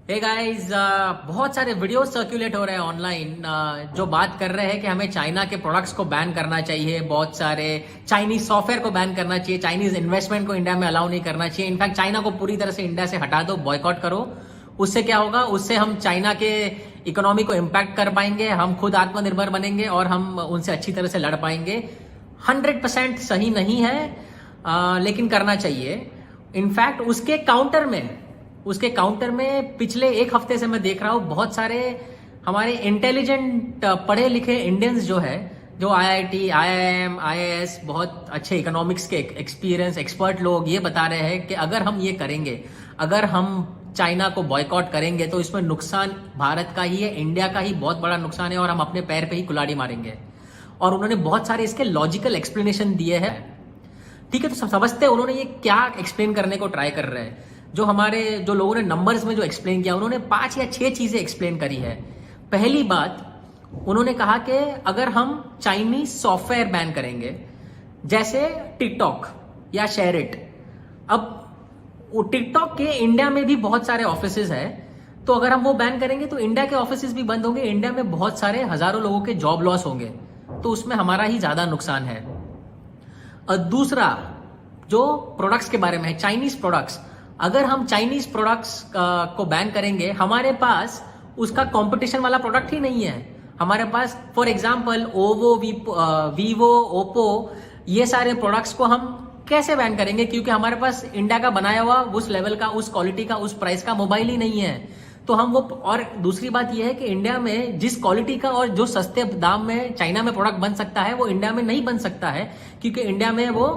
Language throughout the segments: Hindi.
हे गाइस, बहुत सारे वीडियो सर्कुलेट हो रहे हैं ऑनलाइन जो बात कर रहे हैं कि हमें चाइना के प्रोडक्ट्स को बैन करना चाहिए। बहुत सारे चाइनीज सॉफ्टवेयर को बैन करना चाहिए, चाइनीज इन्वेस्टमेंट को इंडिया में अलाउ नहीं करना चाहिए। इनफैक्ट चाइना को पूरी तरह से इंडिया से हटा दो, बॉयकॉट करो। उससे क्या होगा? उससे हम चाइना के इकोनॉमी को इम्पैक्ट कर पाएंगे, हम खुद आत्मनिर्भर बनेंगे और हम उनसे अच्छी तरह से लड़ पाएंगे। 100% सही नहीं है, लेकिन करना चाहिए। इनफैक्ट उसके काउंटर में पिछले एक हफ्ते से मैं देख रहा हूं बहुत सारे हमारे इंटेलिजेंट पढ़े लिखे इंडियंस जो है, जो आईआईटी, आईआईएम, आईएएस, बहुत अच्छे इकोनॉमिक्स के एक्सपीरियंस एक्सपर्ट लोग ये बता रहे हैं कि अगर हम ये करेंगे, अगर हम चाइना को बॉयकॉट करेंगे तो इसमें नुकसान भारत का ही है, इंडिया का ही बहुत बड़ा नुकसान है और हम अपने पैर पे ही कुल्हाड़ी मारेंगे। और उन्होंने बहुत सारे इसके लॉजिकल एक्सप्लेनेशन दिए हैं। ठीक है, तो समझते हैं उन्होंने ये क्या एक्सप्लेन करने को ट्राई कर रहे हैं। जो लोगों ने नंबर्स में जो एक्सप्लेन किया, उन्होंने 5 या 6 चीजें एक्सप्लेन करी है। पहली बात, उन्होंने कहा कि अगर हम चाइनीज सॉफ्टवेयर बैन करेंगे, जैसे टिकटॉक या शेयरिट। अब टिकटॉक के इंडिया में भी बहुत सारे ऑफिसेज है, तो अगर हम वो बैन करेंगे तो इंडिया के ऑफिसेज भी बंद होंगे, इंडिया में बहुत सारे हजारों लोगों के जॉब लॉस होंगे, तो उसमें हमारा ही ज्यादा नुकसान है। और दूसरा, जो प्रोडक्ट्स के बारे में है, चाइनीज प्रोडक्ट्स, अगर हम चाइनीज प्रोडक्ट्स को बैन करेंगे, हमारे पास उसका कंपटीशन वाला प्रोडक्ट ही नहीं है। हमारे पास फॉर एग्जांपल ओवो, वीवो, ओप्पो, ये सारे प्रोडक्ट्स को हम कैसे बैन करेंगे? क्योंकि हमारे पास इंडिया का बनाया हुआ उस लेवल का, उस क्वालिटी का, उस प्राइस का मोबाइल ही नहीं है। तो हम वो, और दूसरी बात यह है कि इंडिया में जिस क्वालिटी का और जो सस्ते दाम में चाइना में प्रोडक्ट बन सकता है, वो इंडिया में नहीं बन सकता है। क्योंकि इंडिया में वो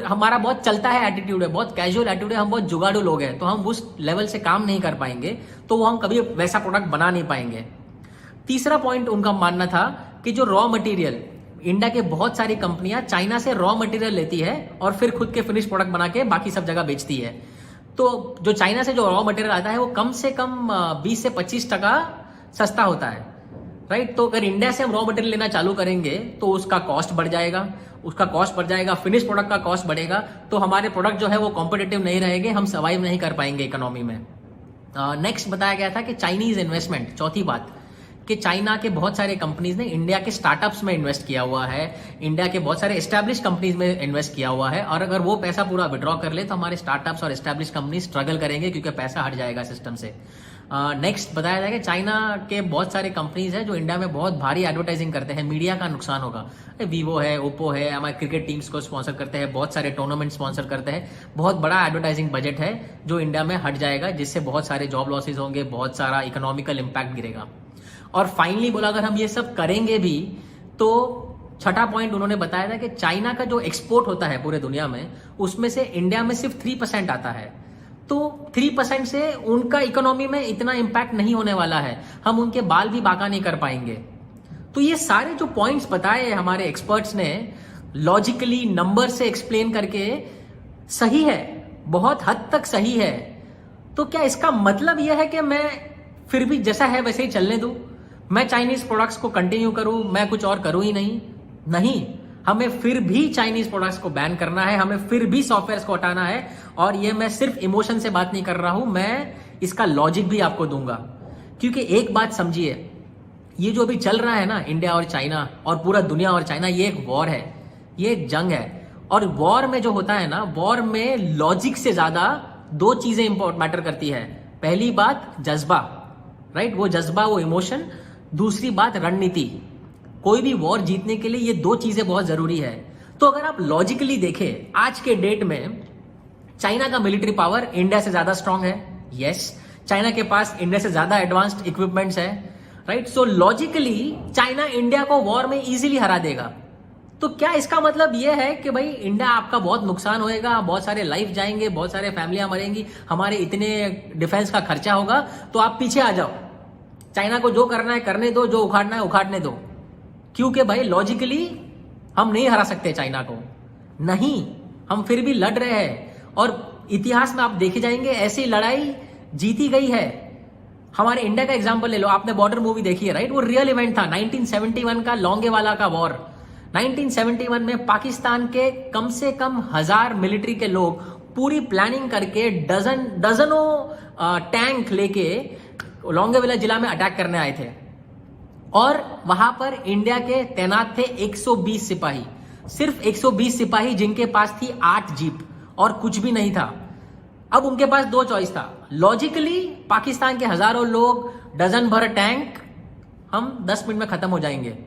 हमारा बहुत चलता है एटीट्यूड है, बहुत कैजुअल एटीट्यूड है, हम बहुत जुगाड़ू लोग हैं, तो हम उस लेवल से काम नहीं कर पाएंगे, तो वो हम कभी वैसा प्रोडक्ट बना नहीं पाएंगे। तीसरा पॉइंट उनका मानना था कि जो रॉ मटेरियल, इंडिया के बहुत सारी कंपनियां चाइना से रॉ मटेरियल लेती है और फिर खुद के फिनिश प्रोडक्ट बना के बाकी सब जगह बेचती है। तो जो चाइना से जो रॉ मटेरियल आता है वो कम से कम 20 से 25% सस्ता होता है, राइट। तो अगर इंडिया से हम रॉ मटेरियल लेना चालू करेंगे तो उसका कॉस्ट बढ़ जाएगा, फिनिश प्रोडक्ट का कॉस्ट बढ़ेगा, तो हमारे प्रोडक्ट जो है वो कॉम्पिटिटिव नहीं रहेंगे, हम सर्वाइव नहीं कर पाएंगे इकोनॉमी में। नेक्स्ट बताया गया था कि चाइनीज इन्वेस्टमेंट, चौथी बात, कि चाइना के बहुत सारे कंपनीज ने इंडिया के स्टार्टअप्स में इन्वेस्ट किया हुआ है, इंडिया के बहुत सारे एस्टैब्लिश कंपनीज में इन्वेस्ट किया हुआ है, और अगर वो पैसा पूरा विड्रॉ कर ले तो हमारे स्टार्टअप्स और एस्टैब्लिश कंपनी स्ट्रगल करेंगे क्योंकि पैसा हट जाएगा सिस्टम से। नेक्स्ट बताया जाएगा, चाइना के बहुत सारे कंपनीज है जो इंडिया में बहुत भारी एडवर्टाइजिंग करते हैं, मीडिया का नुकसान होगा। वीवो है, ओप्पो है, हमारे क्रिकेट टीम्स को स्पॉन्सर करते हैं, बहुत सारे टूर्नामेंट स्पॉन्सर करते हैं, बहुत बड़ा एडवर्टाइजिंग बजट है जो इंडिया में हट जाएगा, जिससे बहुत सारे जॉब लॉसेज होंगे, बहुत सारा इकोनॉमिकल इंपैक्ट गिरेगा। और फाइनली बोला, अगर हम ये सब करेंगे भी तो छठा पॉइंट उन्होंने बताया था कि चाइना का जो एक्सपोर्ट होता है पूरे दुनिया में, उसमें से इंडिया में सिर्फ 3% आता है। तो 3% से उनका इकोनॉमी में इतना इंपैक्ट नहीं होने वाला है, हम उनके बाल भी बांका नहीं कर पाएंगे। तो ये सारे जो पॉइंट्स बताए हमारे एक्सपर्ट्स ने, लॉजिकली नंबर से एक्सप्लेन करके, सही है, बहुत हद तक सही है। तो क्या इसका मतलब यह है कि मैं फिर भी जैसा है वैसे ही चलने दूं, मैं चाइनीज प्रोडक्ट्स को कंटिन्यू करूं, मैं कुछ और करूं ही नहीं, हमें फिर भी चाइनीज प्रोडक्ट्स को बैन करना है, हमें फिर भी सॉफ्टवेयर को हटाना है। और ये मैं सिर्फ इमोशन से बात नहीं कर रहा हूं, मैं इसका लॉजिक भी आपको दूंगा। क्योंकि एक बात समझिए, ये जो अभी चल रहा है ना, इंडिया और चाइना और पूरा दुनिया और चाइना, ये एक वॉर है, ये एक जंग है। और वॉर में जो होता है ना, वॉर में लॉजिक से ज्यादा 2 चीजें इंपॉर्टेंट मैटर करती है। पहली बात जज्बा, राइट, वो जज्बा, वो इमोशन। दूसरी बात रणनीति। कोई भी वॉर जीतने के लिए ये 2 चीजें बहुत जरूरी है। तो अगर आप लॉजिकली देखें, आज के डेट में चाइना का मिलिट्री पावर इंडिया से ज्यादा स्ट्रांग है, यस। चाइना के पास इंडिया से ज्यादा एडवांस्ड इक्विपमेंट्स है, right. So logically China India को वॉर में इजीली हरा देगा। तो क्या इसका मतलब यह है कि भाई इंडिया, आपका बहुत नुकसान होएगा, बहुत सारे लाइफ जाएंगे, बहुत सारे फैमिलियां मरेंगी, हमारे इतने डिफेंस का खर्चा होगा, तो आप पीछे आ जाओ, चाइना को जो करना है करने दो, जो उखाड़ना है उखाड़ने दो? क्योंकि भाई लॉजिकली हम नहीं हरा सकते चाइना को, नहीं, हम फिर भी लड़ रहे हैं। और इतिहास में आप देखे जाएंगे ऐसी लड़ाई जीती गई है। हमारे इंडिया का एग्जांपल ले लो, आपने बॉर्डर मूवी देखी है, राइट, वो रियल इवेंट था 1971 का, लोंगेवाला का वॉर। 1971 में पाकिस्तान के कम से कम 1000 मिलिट्री के लोग पूरी प्लानिंग करके डजनों टैंक लेके लोंगेवाला जिला में अटैक करने आए थे और वहां पर इंडिया के तैनात थे 120 सिपाही, सिर्फ 120 सिपाही जिनके पास थी 8 जीप और कुछ भी नहीं था। अब उनके पास दो चॉइस था, लॉजिकली पाकिस्तान के हजारों लोग, डजन भर टैंक, हम 10 मिनट में खत्म हो जाएंगे,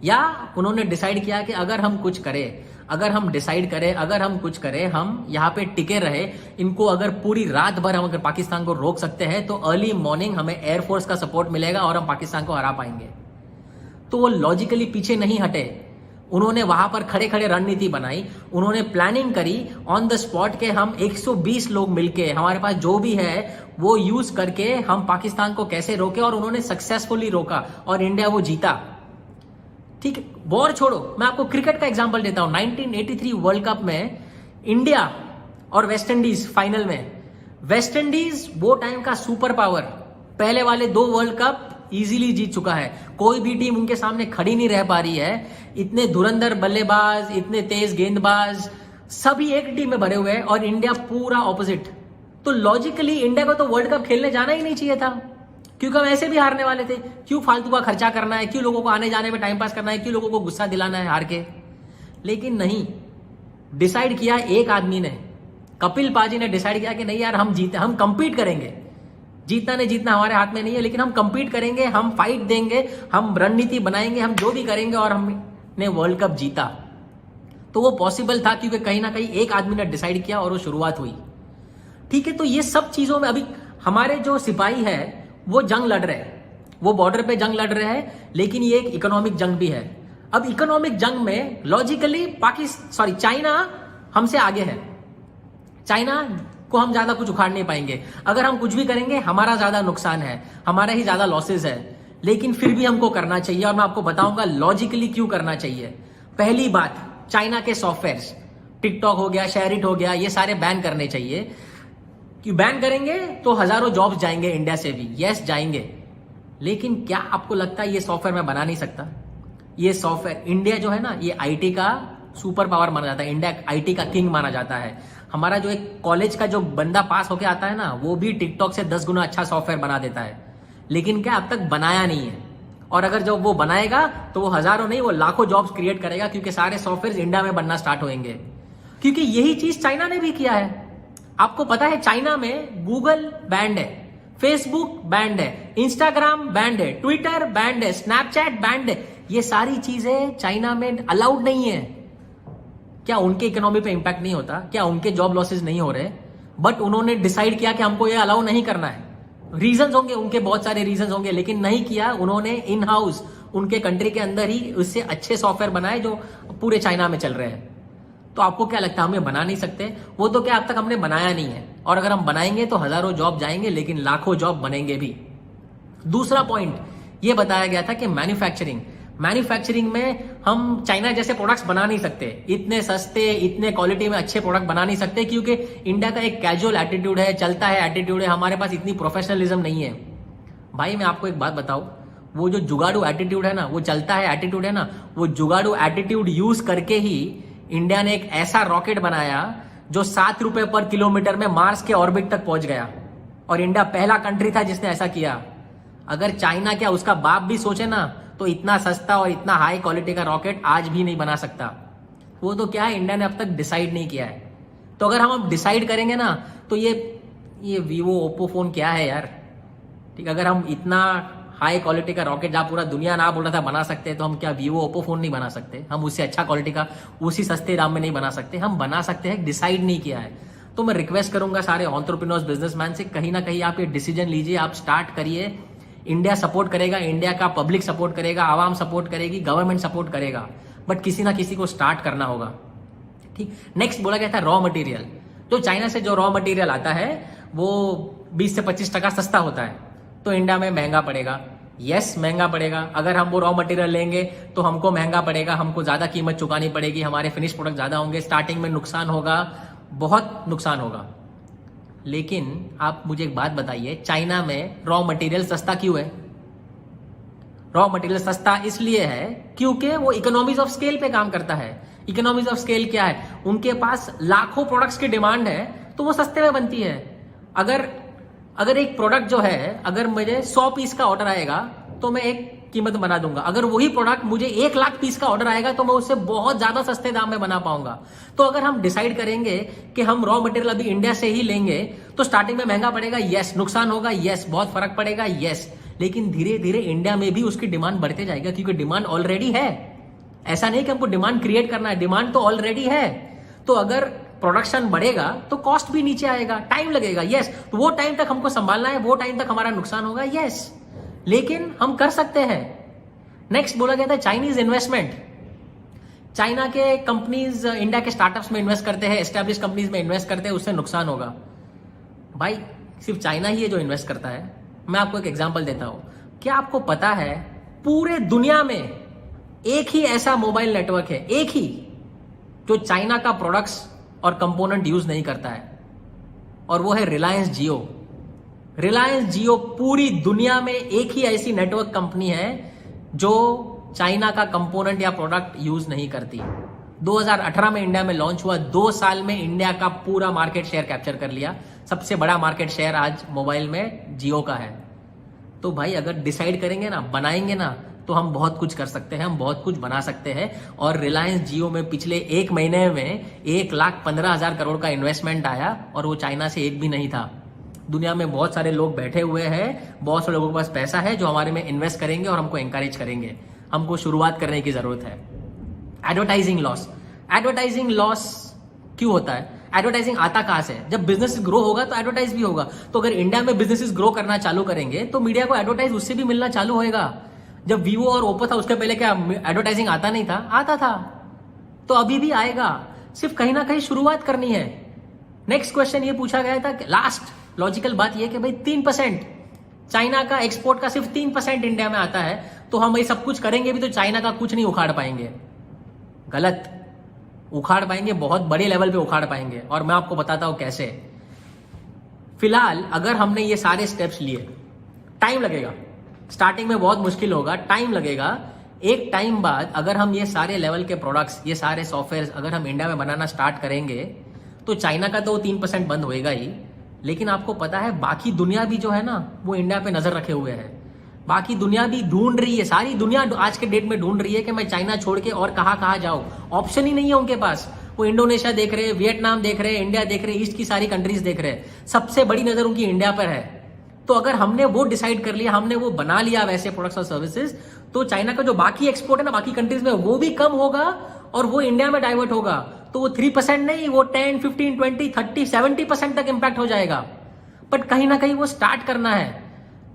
या उन्होंने डिसाइड किया कि अगर हम कुछ करें, अगर हम डिसाइड करें, अगर हम कुछ करें, हम यहाँ पे टिके रहे, इनको अगर पूरी रात भर हम अगर पाकिस्तान को रोक सकते हैं तो अर्ली मॉर्निंग हमें एयरफोर्स का सपोर्ट मिलेगा और हम पाकिस्तान को हरा पाएंगे। तो वो लॉजिकली पीछे नहीं हटे, उन्होंने वहां पर खड़े खड़े रणनीति बनाई, उन्होंने प्लानिंग करी ऑन द स्पॉट के हम 120 लोग मिलके, हमारे पास जो भी है वो यूज करके हम पाकिस्तान को कैसे रोके, और उन्होंने सक्सेसफुली रोका और इंडिया वो जीता। ठीक है, वॉर छोड़ो, मैं आपको क्रिकेट का एग्जांपल देता हूं। 1983 वर्ल्ड कप में इंडिया और वेस्ट इंडीज फाइनल में, वेस्ट इंडीज वो टाइम का सुपर पावर, पहले वाले 2 वर्ल्ड कप इजीली जीत चुका है, कोई भी टीम उनके सामने खड़ी नहीं रह पा रही है। इतने धुरंधर बल्लेबाज, इतने तेज गेंदबाज, सभी एक टीम में भरे हुए हैं और इंडिया पूरा ऑपोजिट। तो लॉजिकली इंडिया को तो वर्ल्ड कप खेलने जाना ही नहीं चाहिए था, क्योंकि हम ऐसे भी हारने वाले थे। क्यों फालतू का खर्चा करना है, क्यों लोगों को आने जाने में टाइम पास करना है, क्यों लोगों को गुस्सा दिलाना है हार के। लेकिन नहीं, डिसाइड किया एक आदमी ने, कपिल पाजी ने डिसाइड किया कि नहीं यार, हम जीते, हम कंपीट करेंगे, जीतना नहीं जीतना हमारे हाथ में नहीं है, लेकिन हम कंपीट करेंगे, हम फाइट देंगे, हम रणनीति बनाएंगे, हम जो भी करेंगे, और हमने वर्ल्ड कप जीता। तो वो पॉसिबल था क्योंकि कहीं ना कहीं एक आदमी ने डिसाइड किया और वो शुरुआत हुई। ठीक है, तो ये सब चीजों में अभी हमारे जो सिपाही है वो जंग लड़ रहे हैं, वो बॉर्डर पे जंग लड़ रहे हैं, लेकिन ये एक इकोनॉमिक जंग भी है। अब इकोनॉमिक जंग में लॉजिकली चाइना हमसे आगे है, चाइना को हम ज्यादा कुछ उखाड़ नहीं पाएंगे। अगर हम कुछ भी करेंगे हमारा ज्यादा नुकसान है, हमारा ही ज्यादा लॉसेस है, लेकिन फिर भी हमको करना चाहिए और मैं आपको बताऊंगा लॉजिकली क्यों करना चाहिए। पहली बात, चाइना के सॉफ्टवेयर, टिकटॉक हो गया, शेयरिट हो गया, ये सारे बैन करने चाहिए। कि बैन करेंगे तो हजारों जॉब्स जाएंगे इंडिया से भी, यस जाएंगे, लेकिन क्या आपको लगता है ये सॉफ्टवेयर मैं बना नहीं सकता? ये सॉफ्टवेयर, इंडिया जो है ना, ये आईटी का सुपर पावर माना जाता है, इंडिया आईटी का किंग माना जाता है। हमारा जो एक कॉलेज का जो बंदा पास होके आता है ना, वो भी टिकटॉक से 10 गुना अच्छा सॉफ्टवेयर बना देता है, लेकिन क्या अब तक बनाया नहीं है। और अगर जब वो बनाएगा तो वो हजारों नहीं, वो लाखों जॉब्स क्रिएट करेगा, क्योंकि सारे सॉफ्टवेयर इंडिया में बनना स्टार्ट होंगे। क्योंकि यही चीज चाइना ने भी किया है। आपको पता है चाइना में गूगल बैंड है, फेसबुक बैंड है, इंस्टाग्राम बैंड है, ट्विटर बैंड है, स्नैपचैट बैंड है, ये सारी चीजें चाइना में अलाउड नहीं है। क्या उनके इकोनॉमी पे इंपैक्ट नहीं होता? क्या उनके जॉब लॉसेस नहीं हो रहे? बट उन्होंने डिसाइड किया कि हमको ये अलाउ नहीं करना है। रीजंस होंगे उनके, बहुत सारे रीजंस होंगे, लेकिन नहीं किया उन्होंने। इन हाउस उनके कंट्री के अंदर ही उससे अच्छे सॉफ्टवेयर बनाए जो पूरे चाइना में चल रहे हैं। तो आपको क्या लगता है हम ये बना नहीं सकते? वो तो क्या अब तक हमने बनाया नहीं है, और अगर हम बनाएंगे तो हजारों जॉब जाएंगे, लेकिन लाखों जॉब बनेंगे भी। दूसरा पॉइंट ये बताया गया था कि मैन्युफैक्चरिंग में हम चाइना जैसे प्रोडक्ट्स बना नहीं सकते, इतने सस्ते, इतने क्वालिटी में अच्छे प्रोडक्ट बना नहीं सकते, क्योंकि इंडिया का एक कैजुअल एटीट्यूड है, चलता है एटीट्यूड है, हमारे पास इतनी प्रोफेशनलिज्म नहीं है। भाई मैं आपको एक बात बताऊं, वो जो जुगाड़ू एटीट्यूड है ना, वो चलता है एटीट्यूड है ना, वो जुगाड़ू एटीट्यूड यूज करके ही इंडिया ने एक ऐसा रॉकेट बनाया जो 7 रुपए पर किलोमीटर में मार्स के ऑर्बिट तक पहुंच गया, और इंडिया पहला कंट्री था जिसने ऐसा किया। अगर चाइना क्या उसका बाप भी सोचे ना, तो इतना सस्ता और इतना हाई क्वालिटी का रॉकेट आज भी नहीं बना सकता। वो तो क्या है, इंडिया ने अब तक डिसाइड नहीं किया है। तो अगर हम अब डिसाइड करेंगे ना, तो ये वीवो ओप्पो फोन क्या है यार, ठीक। अगर हम इतना हाई क्वालिटी का रॉकेट, जहां पूरा दुनिया ना बोल रहा था बना सकते हैं, तो हम क्या वीवो ओप्पो फोन नहीं बना सकते? हम उससे अच्छा क्वालिटी का उसी सस्ते दाम में नहीं बना सकते? हम बना सकते हैं, डिसाइड नहीं किया है। तो मैं रिक्वेस्ट करूंगा सारे एंटरप्रेन्योर्स, बिजनेसमैन से, कहीं ना कहीं आप ये डिसीजन लीजिए, आप स्टार्ट करिए। इंडिया सपोर्ट करेगा, इंडिया का पब्लिक सपोर्ट करेगा, आवाम सपोर्ट करेगी, गवर्नमेंट सपोर्ट करेगा, बट किसी ना किसी को स्टार्ट करना होगा, ठीक। नेक्स्ट बोला गया था रॉ मटेरियल। तो चाइना से जो रॉ मटेरियल आता है वो 20 से 25% सस्ता होता है, तो इंडिया में महंगा पड़ेगा। यस, महंगा पड़ेगा। अगर हम वो रॉ मटेरियल लेंगे तो हमको महंगा पड़ेगा, हमको ज्यादा कीमत चुकानी पड़ेगी, हमारे फिनिश प्रोडक्ट ज्यादा होंगे, स्टार्टिंग में नुकसान होगा, बहुत नुकसान होगा। लेकिन आप मुझे एक बात बताइए, चाइना में रॉ मटेरियल सस्ता क्यों है? रॉ मटेरियल सस्ता इसलिए है क्योंकि वो इकोनॉमीज ऑफ स्केल पे काम करता है। इकोनॉमीज ऑफ स्केल क्या है? उनके पास लाखों प्रोडक्ट्स की डिमांड है तो वो सस्ते में बनती है। अगर एक प्रोडक्ट जो है, अगर मुझे 100 पीस का ऑर्डर आएगा तो मैं एक कीमत बना दूंगा। अगर वही प्रोडक्ट मुझे 1 लाख पीस का ऑर्डर आएगा तो मैं उससे बहुत ज्यादा सस्ते दाम में बना पाऊंगा। तो अगर हम डिसाइड करेंगे कि हम रॉ मटेरियल अभी इंडिया से ही लेंगे तो स्टार्टिंग में महंगा पड़ेगा, यस। नुकसान होगा, यस। बहुत फर्क पड़ेगा, यस। लेकिन धीरे धीरे इंडिया में भी उसकी डिमांड बढ़ते जाएगा क्योंकि डिमांड ऑलरेडी है। ऐसा नहीं कि हमको डिमांड क्रिएट करना है, डिमांड तो ऑलरेडी है। तो अगर प्रोडक्शन बढ़ेगा तो कॉस्ट भी नीचे आएगा, टाइम लगेगा, यस। तो वो टाइम तक हमको संभालना है, वो टाइम तक हमारा नुकसान होगा, यस। लेकिन हम कर सकते हैं। नेक्स्ट बोला गया था चाइनीज इन्वेस्टमेंट। चाइना के कंपनीज इंडिया के स्टार्टअप्स में इन्वेस्ट करते हैं, एस्टैब्लिश कंपनीज में इन्वेस्ट करते हैं, उससे नुकसान होगा। भाई सिर्फ चाइना ही है जो इन्वेस्ट करता है। मैं आपको एक एग्जांपल देता हूं। क्या आपको पता है पूरे दुनिया में एक ही ऐसा मोबाइल नेटवर्क है, एक ही, जो चाइना का प्रोडक्ट्स और कंपोनेंट यूज नहीं करता है, और वो है रिलायंस जियो। रिलायंस जियो पूरी दुनिया में एक ही ऐसी नेटवर्क कंपनी है जो चाइना का कंपोनेंट या प्रोडक्ट यूज नहीं करती। 2018 में इंडिया में लॉन्च हुआ, 2 साल में इंडिया का पूरा मार्केट शेयर कैप्चर कर लिया। सबसे बड़ा मार्केट शेयर आज मोबाइल में जियो का है। तो भाई अगर डिसाइड करेंगे ना, बनाएंगे ना, तो हम बहुत कुछ कर सकते हैं, हम बहुत कुछ बना सकते हैं। और रिलायंस जियो में पिछले 1 महीने में 1,15,000 करोड़ का इन्वेस्टमेंट आया और वो चाइना से एक भी नहीं था। दुनिया में बहुत सारे लोग बैठे हुए हैं, बहुत सारे लोगों के पास पैसा है जो हमारे में इन्वेस्ट करेंगे और हमको एनकरेज करेंगे। हमको शुरुआत करने की जरूरत है। Advertising loss. एडवर्टाइजिंग लॉस क्यों होता है? एडवर्टाइजिंग आता कहां से? जब बिजनेस ग्रो होगा तो एडवर्टाइज भी होगा। तो अगर इंडिया में बिजनेसेस ग्रो करना चालू करेंगे तो मीडिया को एडवर्टाइज उससे भी मिलना चालू होएगा। जब वीवो और ओप्पो था उसके पहले क्या एडवर्टाइजिंग आता नहीं था? आता था। तो अभी भी आएगा, सिर्फ कहीं ना कहीं शुरुआत करनी है। नेक्स्ट क्वेश्चन ये पूछा गया था, लास्ट लॉजिकल बात ये कि भाई 3% चाइना का एक्सपोर्ट का सिर्फ 3% इंडिया में आता है, तो हम ये सब कुछ करेंगे भी तो चाइना का कुछ नहीं उखाड़ पाएंगे। गलत। उखाड़ पाएंगे, बहुत बड़े लेवल पे उखाड़ पाएंगे, और मैं आपको बताता हूं कैसे। फिलहाल अगर हमने ये सारे स्टेप्स लिए, टाइम लगेगा, स्टार्टिंग में बहुत मुश्किल होगा, टाइम लगेगा। एक टाइम बाद अगर हम ये सारे लेवल के प्रोडक्ट्स, ये सारे सॉफ्टवेयर अगर हम इंडिया में बनाना स्टार्ट करेंगे तो चाइना का तो 3% बंद होएगा ही। लेकिन आपको पता है बाकी दुनिया भी जो है ना, वो इंडिया पे नजर रखे हुए है। बाकी दुनिया भी ढूंढ रही है, सारी दुनिया आज के डेट में ढूंढ रही है कि मैं चाइना छोड़ के और कहां जाऊं। ऑप्शन ही नहीं है उनके पास। वो इंडोनेशिया देख रहे हैं, वियतनाम देख रहे हैं, इंडिया देख रहे हैं, ईस्ट की सारी कंट्रीज देख रहे हैं। सबसे बड़ी नजर उनकी इंडिया पर है। तो अगर हमने वो डिसाइड कर लिया, हमने वो बना लिया वैसे प्रोडक्ट्स और सर्विसेज, तो चाइना का जो बाकी एक्सपोर्ट है ना बाकी कंट्रीज में, वो भी कम होगा और वो इंडिया में डाइवर्ट होगा। तो वो 3% नहीं, वो 10, 15, 20, 30, 70% तक इंपैक्ट हो जाएगा। बट कहीं ना कहीं वो स्टार्ट करना है,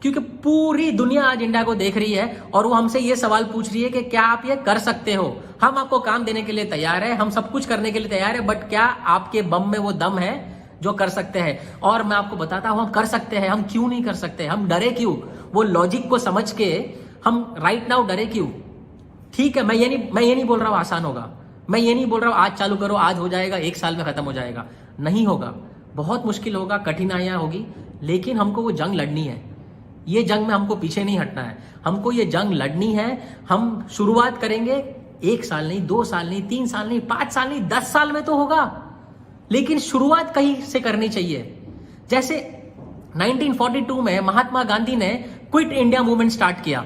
क्योंकि पूरी दुनिया आज इंडिया को देख रही है और वो हमसे ये सवाल पूछ रही है कि क्या आप ये कर सकते हो। हम आपको काम देने के लिए तैयार है, हम सब कुछ करने के लिए तैयार है, बट क्या आपके बम में वो दम है जो कर सकते हैं? और मैं आपको बताता हूं हम कर सकते हैं। हम क्यों नहीं कर सकते? हम डरे क्यों? वो लॉजिक को समझ के हम राइट नाउ डरे क्यों? ठीक है, मैं ये नहीं बोल रहा हूं आसान होगा, मैं ये नहीं बोल रहा हूं आज चालू करो आज हो जाएगा, 1 साल में खत्म हो जाएगा। नहीं होगा, बहुत मुश्किल होगा, कठिनाइयां होगी, लेकिन हमको वो जंग लड़नी है। ये जंग में हमको पीछे नहीं हटना है, हमको ये जंग लड़नी है। हम शुरुआत करेंगे 1 साल नहीं, 2 साल नहीं, 3 साल नहीं, 5 साल नहीं, 10 साल में तो होगा, लेकिन शुरुआत कहीं से करनी चाहिए। जैसे 1942 में महात्मा गांधी ने क्विट इंडिया मूवमेंट स्टार्ट किया।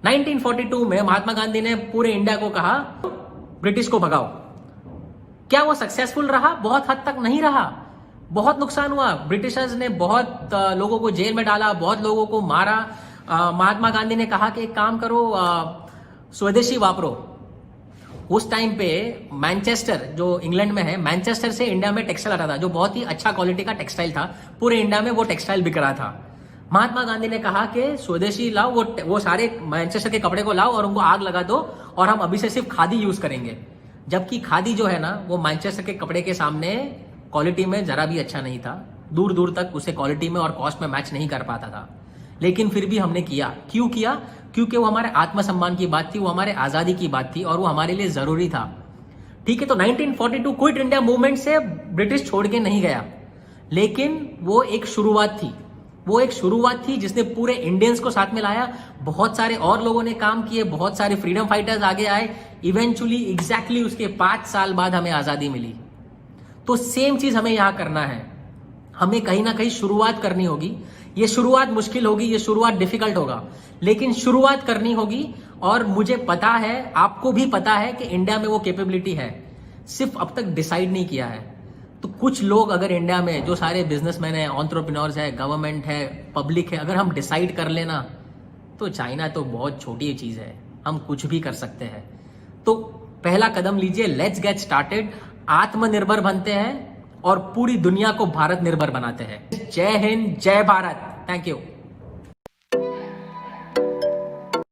1942 में महात्मा गांधी ने पूरे इंडिया को कहा ब्रिटिश को भगाओ। क्या वो सक्सेसफुल रहा? बहुत हद तक नहीं रहा, बहुत नुकसान हुआ। ब्रिटिशर्स ने बहुत लोगों को जेल में डाला, बहुत लोगों को मारा। महात्मा गांधी ने कहा कि एक काम करो, स्वदेशी वापरो। उस टाइम पे मैनचेस्टर जो इंग्लैंड में है, मैनचेस्टर से इंडिया में टेक्सटाइल आता था, जो बहुत ही अच्छा क्वालिटी का टेक्सटाइल था। पूरे इंडिया में वो टेक्सटाइल बिक रहा था। महात्मा गांधी ने कहा कि स्वदेशी लाओ, वो सारे मैनचेस्टर के कपड़े को लाओ और उनको आग लगा दो, और हम अभी से सिर्फ खादी यूज करेंगे। जबकि खादी जो है ना, वो मैनचेस्टर के कपड़े के सामने क्वालिटी में जरा भी अच्छा नहीं था। दूर दूर तक उसे क्वालिटी में और कॉस्ट में मैच नहीं कर पाता था। लेकिन फिर भी हमने किया। क्यों किया? क्योंकि वो हमारे आत्मसम्मान की बात थी, वो हमारे आजादी की बात थी, और वो हमारे लिए जरूरी था। ठीक है, तो 1942 क्विट इंडिया मूवमेंट से ब्रिटिश छोड़ के नहीं गया, लेकिन वो एक शुरुआत थी। वो एक शुरुआत थी जिसने पूरे इंडियंस को साथ में लाया। बहुत सारे और लोगों ने काम किए, बहुत सारे फ्रीडम फाइटर्स आगे आए, इवेंचुअली एग्जैक्टली उसके 5 साल बाद हमें आजादी मिली। तो सेम चीज हमें यहां करना है। हमें कहीं ना कहीं शुरुआत करनी होगी। ये शुरुआत मुश्किल होगी, ये शुरुआत डिफिकल्ट होगा, लेकिन शुरुआत करनी होगी। और मुझे पता है, आपको भी पता है कि इंडिया में वो कैपेबिलिटी है, सिर्फ अब तक डिसाइड नहीं किया है। तो कुछ लोग अगर इंडिया में, जो सारे बिजनेसमैन है, एंटरप्रेन्योर्स है, गवर्नमेंट है, पब्लिक है, अगर हम डिसाइड कर लेना तो चाइना तो बहुत छोटी चीज है, हम कुछ भी कर सकते हैं। तो पहला कदम लीजिए, लेट्स गेट स्टार्टेड। आत्मनिर्भर बनते हैं और पूरी दुनिया को भारत निर्भर बनाते हैं। जय हिंद, जय भारत। Thank you.